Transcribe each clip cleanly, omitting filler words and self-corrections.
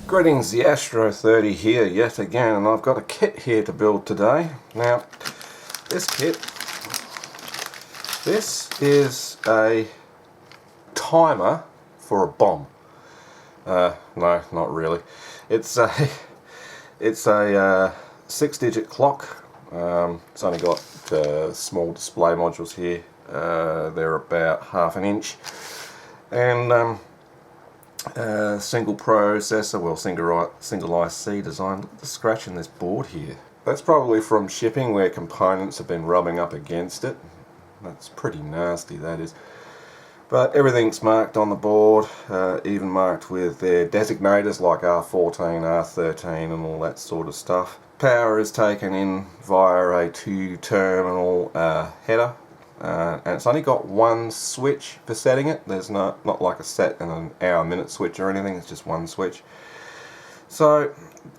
Greetings, the Astro 30 here yet again, and I've got a kit here to build today. Now, this kit, this is a timer for a bomb. No, not really. It's a 6-digit clock. It's only got small display modules here. They're about ½ an inch, and single processor, well, single IC design. Look at the scratch in this board here. That's probably from shipping where components have been rubbing up against it. That's pretty nasty, that is. But everything's marked on the board, even marked with their designators like R14, R13 and all that sort of stuff. Power is taken in via a 2-terminal header. And it's only got one switch for setting it. There's not like a set and an hour-minute switch or anything, it's just one switch. So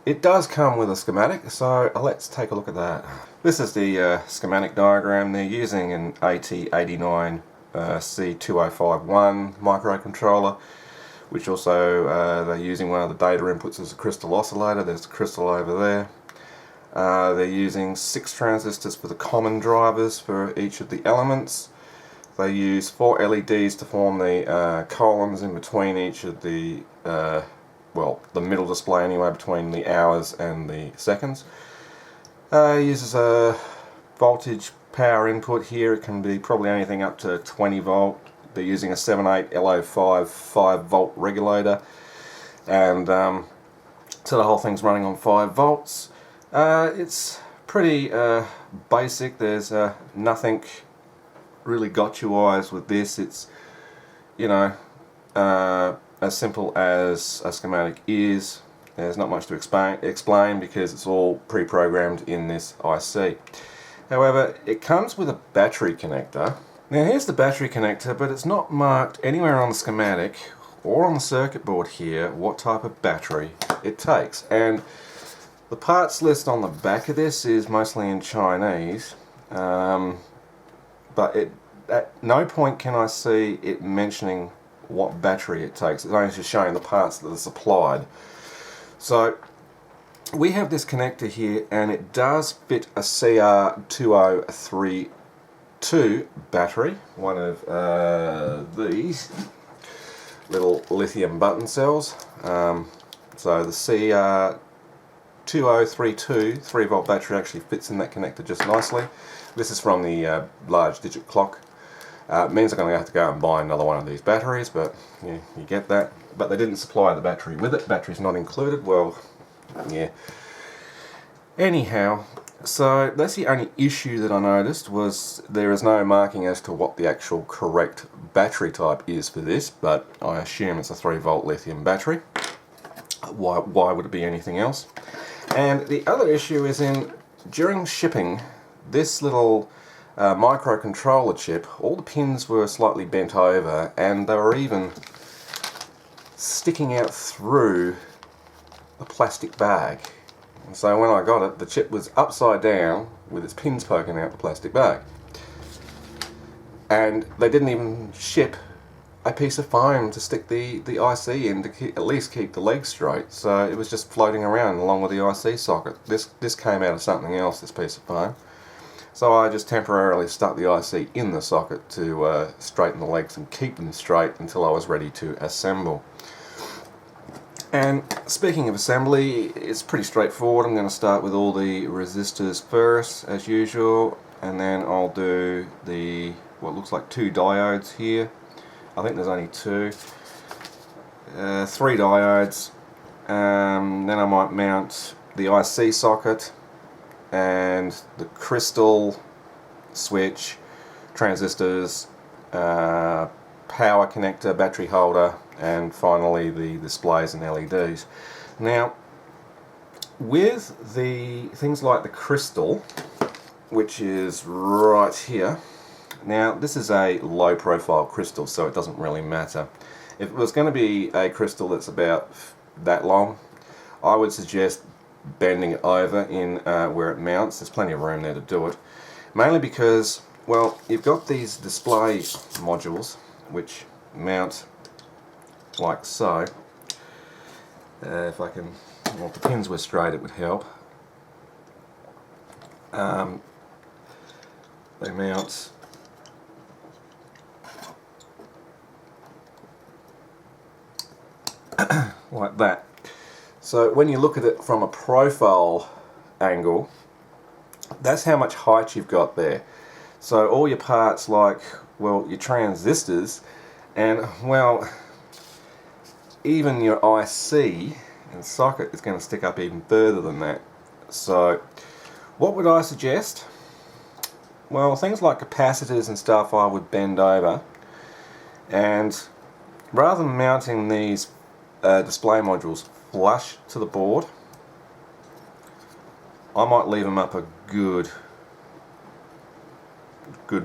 it does come with a schematic, so let's take a look at that. This is the schematic diagram. They're using an AT89C2051 microcontroller, which also they're using one of the data inputs as a crystal oscillator. There's the crystal over there. They're using 6 transistors for the common drivers for each of the elements. They use 4 LEDs to form the columns in between each of the, well, the middle display anyway, between the hours and the seconds. Uses a voltage power input here. It can be probably anything up to 20 volt. They're using a 78LO5 5-volt regulator, and so the whole thing's running on 5 volts. It's pretty basic. There's nothing really got-you-eyes with this. It's, you know, as simple as a schematic is. There's not much to explain because it's all pre-programmed in this IC. However, it comes with a battery connector. Now here's the battery connector, but it's not marked anywhere on the schematic or on the circuit board here what type of battery it takes. And the parts list on the back of this is mostly in Chinese, but at no point can I see it mentioning what battery it takes. It's only just showing the parts that are supplied. So we have this connector here, and it does fit a CR2032 battery, one of these little lithium button cells. So the CR2032 3-volt battery actually fits in that connector just nicely. This is from the large digit clock. It means I'm going to have to go and buy another one of these batteries, but yeah, you get that. But they didn't supply the battery with it. Battery's not included. Well, yeah. Anyhow, so that's the only issue that I noticed, was there is no marking as to what the actual correct battery type is for this, but I assume it's a 3-volt lithium battery. Why would it be anything else? And the other issue is during shipping, this little microcontroller chip, all the pins were slightly bent over, and they were even sticking out through the plastic bag. And so when I got it, the chip was upside down with its pins poking out the plastic bag. And they didn't even ship a piece of foam to stick the IC in to at least keep the legs straight. So it was just floating around along with the IC socket. This came out of something else, this piece of foam. So I just temporarily stuck the IC in the socket to straighten the legs and keep them straight until I was ready to assemble. And speaking of assembly, it's pretty straightforward. I'm going to start with all the resistors first, as usual, and then I'll do what looks like 2 diodes here. I think there's only 2. 3 diodes. Then I might mount the IC socket and the crystal switch, transistors, power connector, battery holder, and finally the displays and LEDs. Now, with the things like the crystal, which is right here, now this is a low profile crystal, so it doesn't really matter. If it was going to be a crystal that's about that long, I would suggest bending it over in where it mounts. There's plenty of room there to do it. Mainly because, well, you've got these display modules which mount like so. If I can, well, if the pins were straight it would help. They mount like that. So when you look at it from a profile angle, that's how much height you've got there. So all your parts like, well, your transistors and, well, even your IC and socket is going to stick up even further than that. So what would I suggest? Well, things like capacitors and stuff I would bend over, and rather than mounting these display modules flush to the board, I might leave them up a good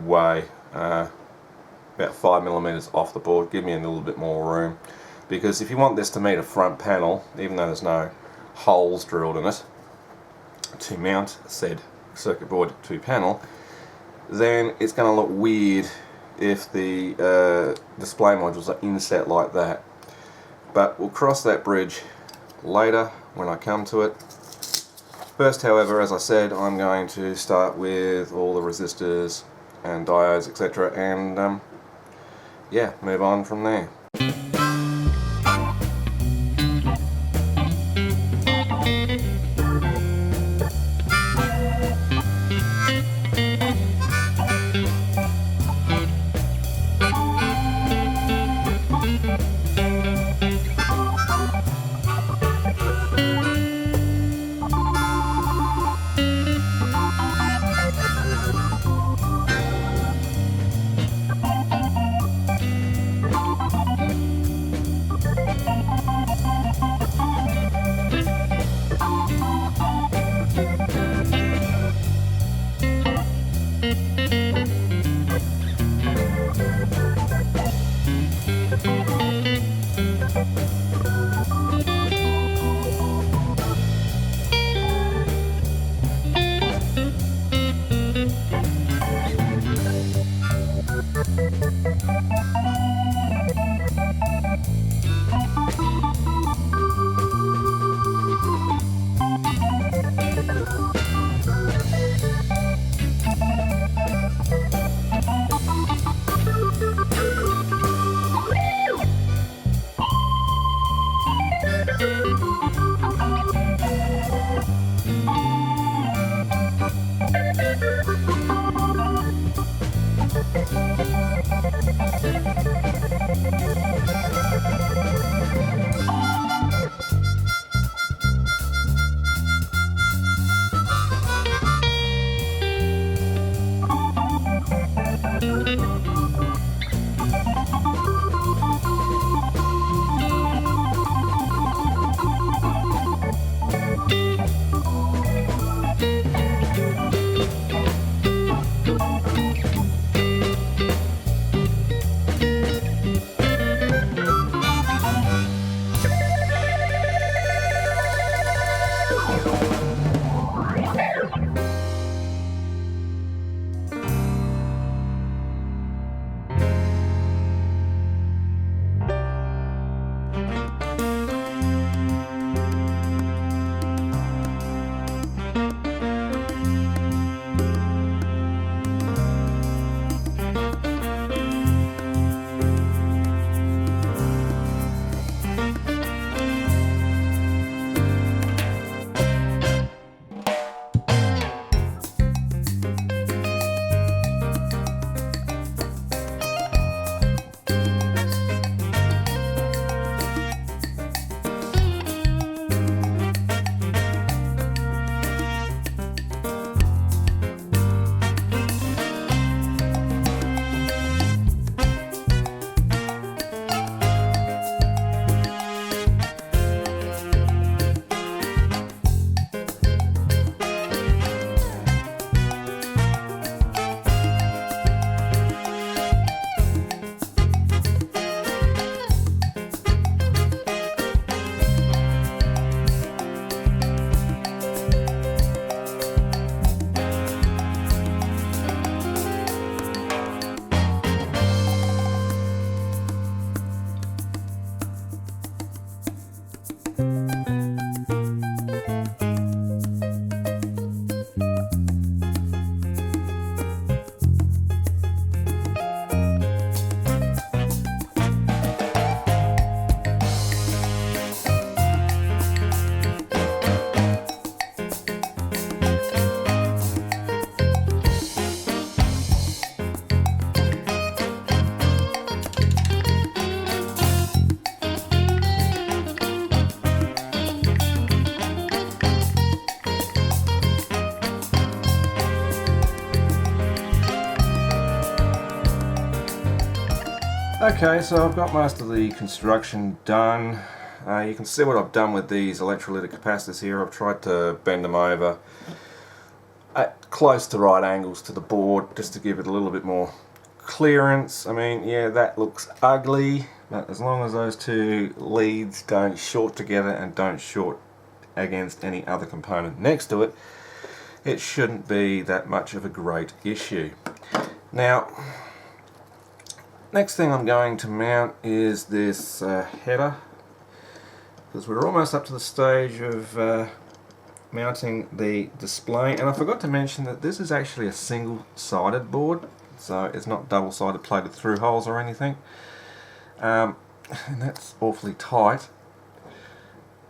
way, about 5mm off the board, give me a little bit more room, because if you want this to meet a front panel, even though there's no holes drilled in it to mount said circuit board to panel, then it's going to look weird if the display modules are inset like that. But we'll cross that bridge later when I come to it. First, however, as I said, I'm going to start with all the resistors and diodes, etc., and yeah, move on from there. Okay, so I've got most of the construction done. You can see what I've done with these electrolytic capacitors here. I've tried to bend them over at close to right angles to the board just to give it a little bit more clearance. I mean, yeah, that looks ugly, but as long as those two leads don't short together and don't short against any other component next to it, it shouldn't be that much of a great issue. Now, next thing I'm going to mount is this header, because we're almost up to the stage of mounting the display. And I forgot to mention that this is actually a single-sided board, so it's not double-sided plated through holes or anything, and that's awfully tight.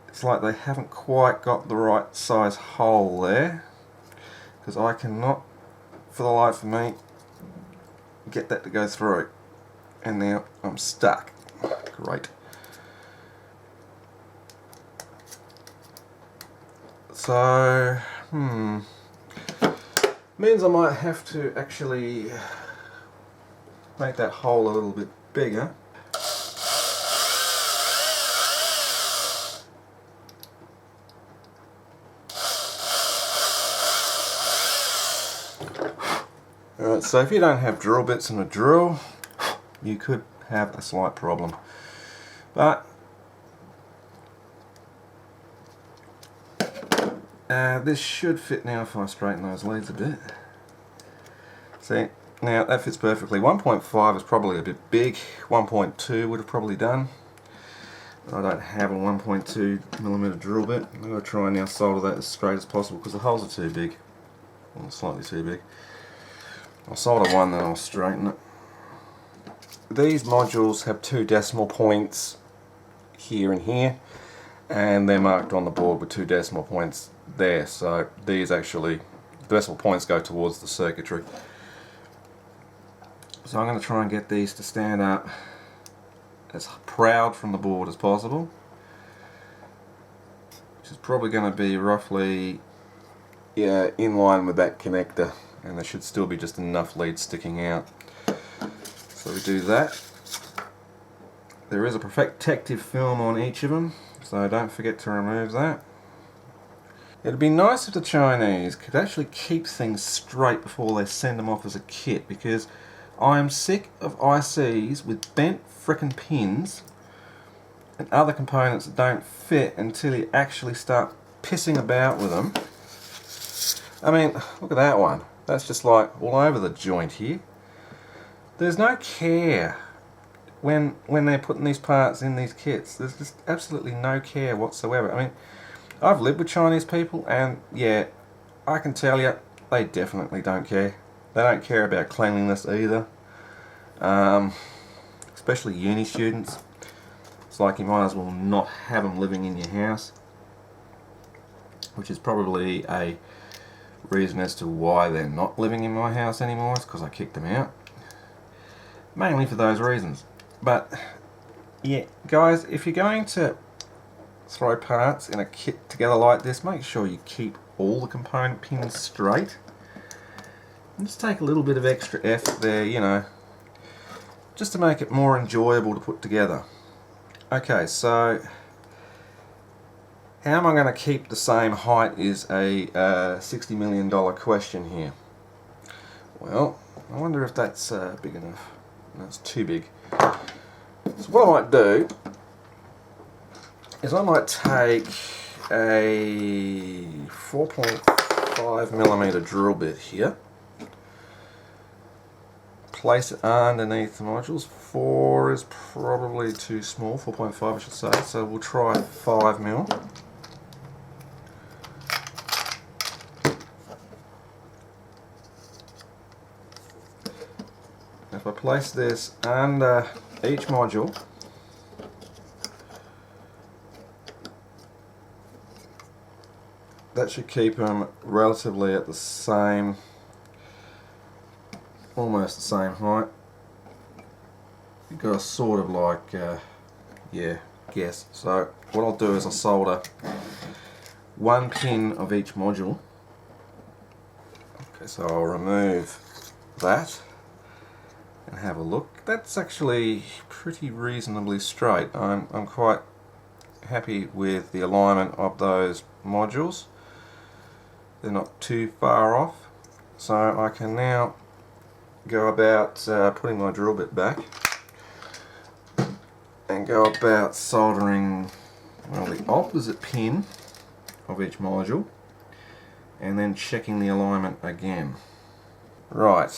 It's like they haven't quite got the right size hole there, because I cannot for the life of me get that to go through, and now I'm stuck. Great. So, means I might have to actually make that hole a little bit bigger. Alright, so if you don't have drill bits and a drill, you could have a slight problem. But this should fit now if I straighten those leads a bit. See, now that fits perfectly. 1.5 is probably a bit big. 1.2 would have probably done. But I don't have a 1.2mm drill bit. I'm going to try and now solder that as straight as possible because the holes are too big. Well, slightly too big. I'll solder one, then I'll straighten it. These modules have 2 decimal points here and here, and they're marked on the board with 2 decimal points there, so these actually, the decimal points go towards the circuitry. So I'm going to try and get these to stand up as proud from the board as possible, which is probably going to be roughly in line with that connector, and there should still be just enough lead sticking out. So we do that. There is a protective film on each of them, so don't forget to remove that. It'd be nice if the Chinese could actually keep things straight before they send them off as a kit, because I am sick of ICs with bent frickin' pins and other components that don't fit until you actually start pissing about with them. I mean, look at that one. That's just like all over the joint here. There's no care when they're putting these parts in these kits. There's just absolutely no care whatsoever. I mean, I've lived with Chinese people, and yeah, I can tell you, they definitely don't care. They don't care about cleanliness either. Especially uni students. It's like you might as well not have them living in your house, which is probably a reason as to why they're not living in my house anymore. It's because I kicked them out. Mainly for those reasons. But yeah, guys, if you're going to throw parts in a kit together like this, make sure you keep all the component pins straight. And just take a little bit of extra effort there, you know, just to make it more enjoyable to put together. Okay, so how am I going to keep the same height is a $60 million question here. Well, I wonder if that's big enough. No, it's too big. So what I might do is I might take a 4.5mm drill bit here, place it underneath the modules. 4 is probably too small, 4.5 I should say, so we'll try 5mm. If I place this under each module, that should keep them relatively at the same, almost the same height. You've got to sort of like, guess. So what I'll do is I'll solder 1 pin of each module. Okay, so I'll remove that. and have a look. That's actually pretty reasonably straight. I'm quite happy with the alignment of those modules. They're not too far off, so I can now go about putting my drill bit back and go about soldering, well, the opposite pin of each module and then checking the alignment again. Right,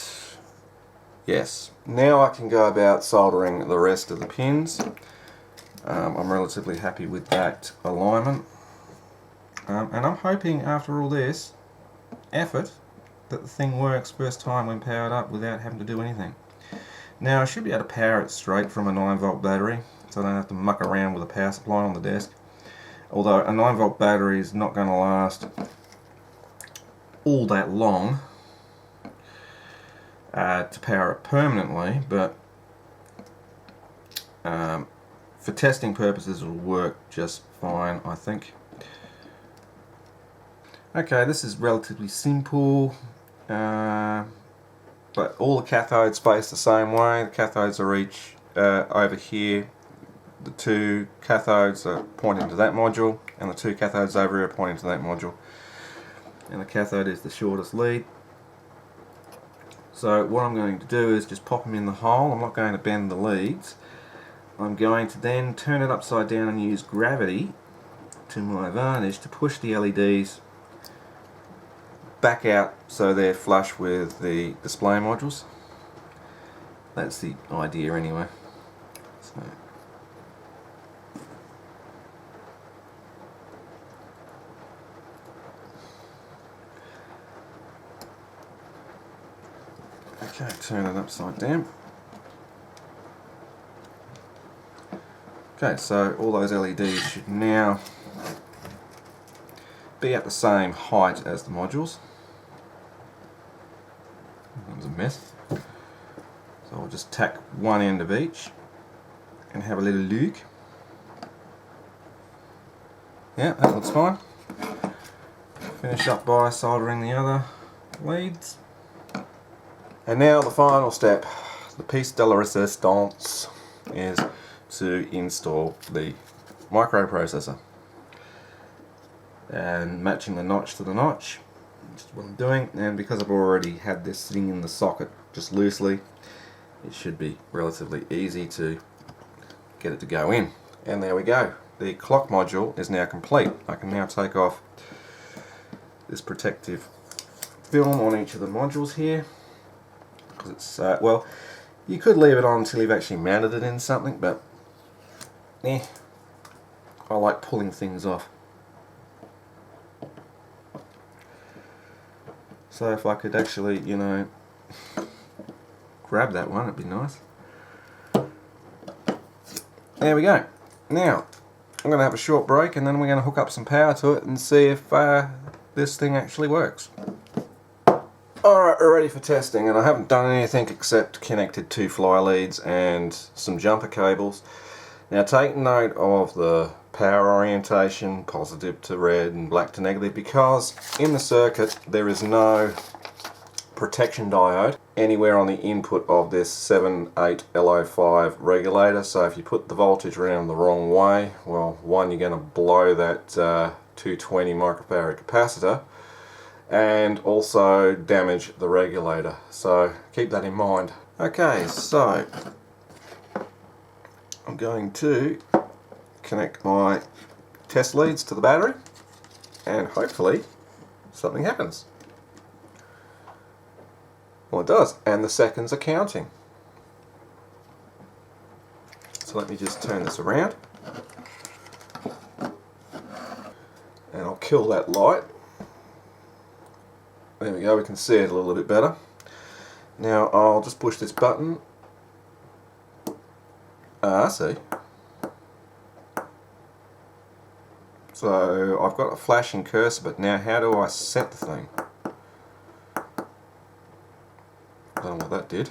yes, now I can go about soldering the rest of the pins. I'm relatively happy with that alignment, and I'm hoping after all this effort that the thing works first time when powered up without having to do anything. Now I should be able to power it straight from a 9-volt battery, so I don't have to muck around with a power supply on the desk. Although a 9-volt battery is not going to last all that long to power it permanently, but for testing purposes it will work just fine, I think. Okay, this is relatively simple, but all the cathodes face the same way. The cathodes are each over here. The two cathodes are pointing to that module, and the two cathodes over here are pointing to that module. And the cathode is the shortest lead. So what I'm going to do is just pop them in the hole. I'm not going to bend the leads. I'm going to then turn it upside down and use gravity to my advantage to push the LEDs back out so they're flush with the display modules. That's the idea anyway. So. Okay, turn it upside down. Okay, so all those LEDs should now be at the same height as the modules. That was a mess. So I'll just tack one end of each and have a little look. Yeah, that looks fine. Finish up by soldering the other leads. And now the final step, the piece de la resistance, is to install the microprocessor. And matching the notch to the notch, which is what I'm doing, and because I've already had this sitting in the socket just loosely, it should be relatively easy to get it to go in. And there we go, the clock module is now complete. I can now take off this protective film on each of the modules here, because it's, well, you could leave it on until you've actually mounted it in something, but I like pulling things off. So if I could actually, you know, grab that one, it'd be nice. There we go. Now, I'm going to have a short break and then we're going to hook up some power to it and see if this thing actually works. Alright, we're ready for testing, and I haven't done anything except connected 2 fly leads and some jumper cables. Now take note of the power orientation, positive to red and black to negative, because in the circuit there is no protection diode anywhere on the input of this 78L05 regulator. So if you put the voltage around the wrong way, well, one, you're going to blow that 220 microfarad capacitor and also damage the regulator. So keep that in mind. Okay, so I'm going to connect my test leads to the battery and hopefully something happens. Well, it does, and the seconds are counting. So let me just turn this around and I'll kill that light. There we go, we can see it a little bit better. Now I'll just push this button. I see. So I've got a flashing cursor, but now how do I set the thing? I don't know what that did.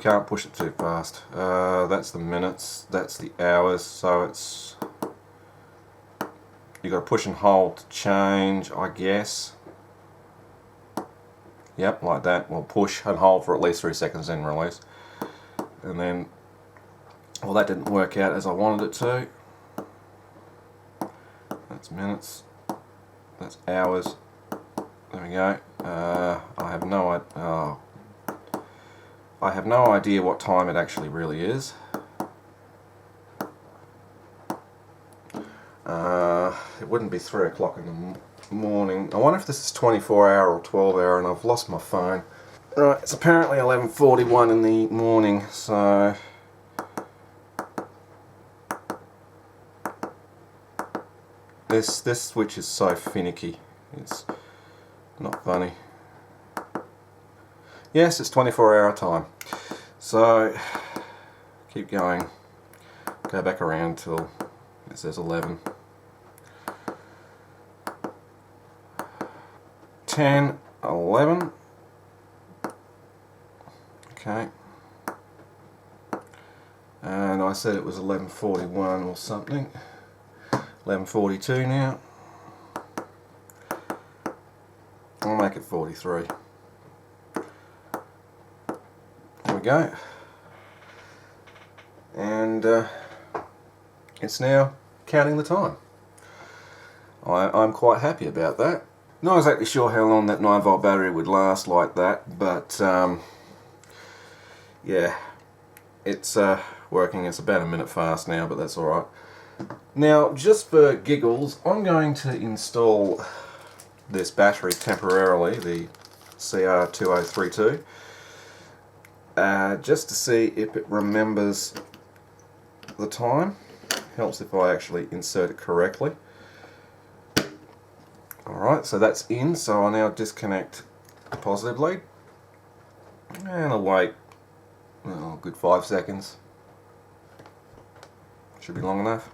can't push it too fast. That's the minutes, that's the hours, so it's, you got to push and hold to change, I guess. Yep, like that. We'll push and hold for at least 3 seconds, then release. And then, well, that didn't work out as I wanted it to. That's minutes. That's hours. There we go. I have no idea what time it actually really is. It wouldn't be 3 o'clock in the morning. I wonder if this is 24 hour or 12 hour, and I've lost my phone. Right, it's apparently 11:41 in the morning, so this switch is so finicky. It's not funny. Yes, it's 24-hour time. So keep going. Go back around till it says 11. 10, 11. Okay. And I said it was 11:41 or something. 11:42 now. I'll make it 43. There we go. And it's now counting the time. I'm quite happy about that. Not exactly sure how long that 9-volt battery would last like that, but yeah, it's working. It's about a minute fast now, but that's alright. Now, just for giggles, I'm going to install this battery temporarily, the CR2032, just to see if it remembers the time. Helps if I actually insert it correctly. Alright, so that's in, so I'll now disconnect the positive lead, and I'll wait a good 5 seconds. Should be long enough.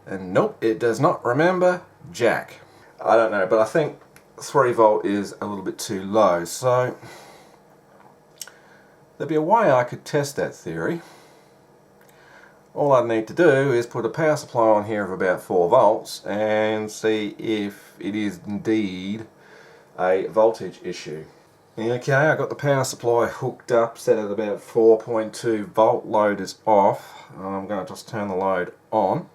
And nope, it does not remember jack. I don't know, but I think 3 volt is a little bit too low, so there'd be a way I could test that theory. All I need to do is put a power supply on here of about 4 volts and see if it is indeed a voltage issue. Okay, I got the power supply hooked up, set at about 4.2 volt, load is off. I'm going to just turn the load on.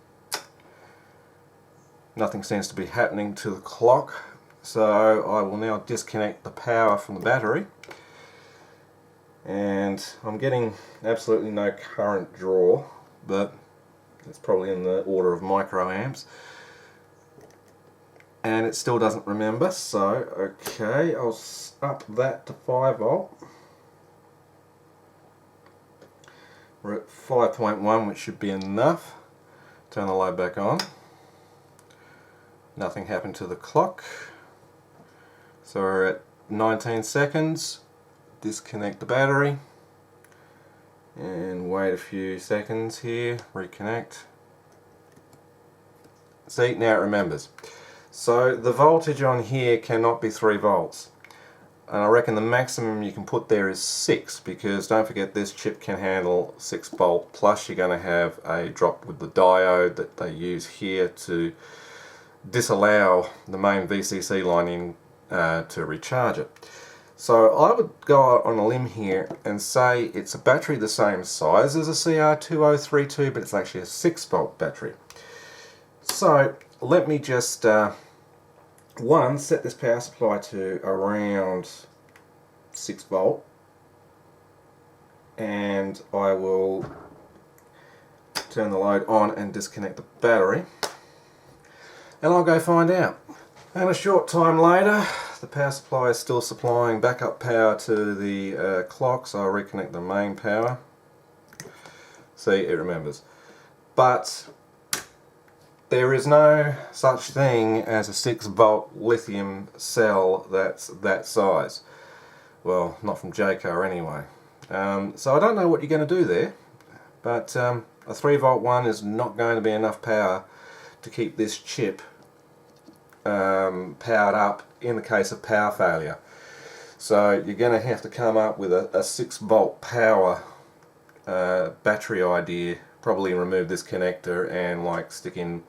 Nothing seems to be happening to the clock, so I will now disconnect the power from the battery. And I'm getting absolutely no current draw, but it's probably in the order of microamps. And it still doesn't remember, so okay, I'll up that to 5 volt. We're at 5.1, which should be enough. Turn the load back on. Nothing happened to the clock. So we're at 19 seconds. Disconnect the battery. And wait a few seconds here. Reconnect. See, now it remembers. So the voltage on here cannot be 3 volts. And I reckon the maximum you can put there is 6, because don't forget this chip can handle 6 volt, plus you're going to have a drop with the diode that they use here to disallow the main VCC line in to recharge it. So I would go out on a limb here and say it's a battery the same size as a CR2032, but it's actually a 6 volt battery. So let me just set this power supply to around 6 volt, and I will turn the load on and disconnect the battery, and I'll go find out. And a short time later, the power supply is still supplying backup power to the clock, so I'll reconnect the main power. See, it remembers. But there is no such thing as a 6 volt lithium cell that's that size. Well, not from Jayco anyway. So I don't know what you're going to do there, but a 3 volt one is not going to be enough power to keep this chip powered up in the case of power failure. So you're going to have to come up with a 6-volt power battery idea. Probably remove this connector and like stick in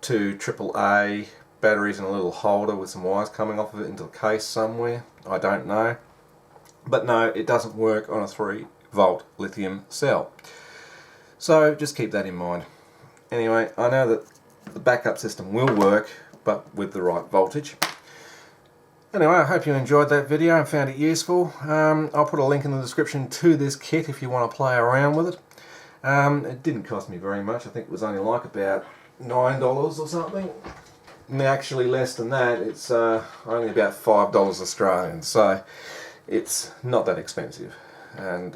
2 AAA batteries in a little holder with some wires coming off of it into the case somewhere. I don't know. But no, it doesn't work on a 3-volt lithium cell. So just keep that in mind. Anyway, I know that the backup system will work, but with the right voltage. Anyway, I hope you enjoyed that video and found it useful. I'll put a link in the description to this kit if you want to play around with it. It didn't cost me very much. I think it was only like about $9 or something. And actually less than that. It's only about $5 Australian, so it's not that expensive. And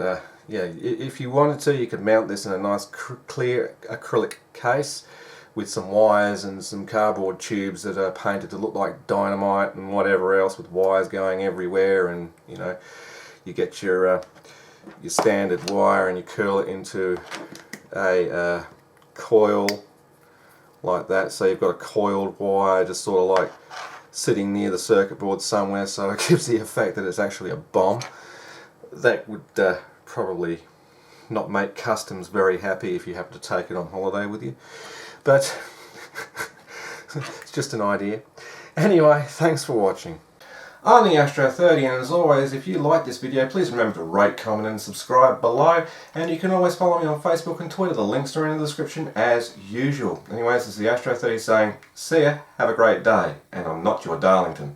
yeah, if you wanted to, you could mount this in a nice clear acrylic case with some wires and some cardboard tubes that are painted to look like dynamite and whatever else, with wires going everywhere. And you know, you get your standard wire and you curl it into a coil like that. So you've got a coiled wire just sort of like sitting near the circuit board somewhere, so it gives the effect that it's actually a bomb. That would probably not make customs very happy if you happen to take it on holiday with you, but it's just an idea. Anyway, thanks for watching. I'm the Astro 30, and as always, if you like this video, please remember to rate, comment and subscribe below, and you can always follow me on Facebook and Twitter. The links are in the description as usual. Anyways, this is the Astro 30 saying, see ya, have a great day, and I'm not your Darlington.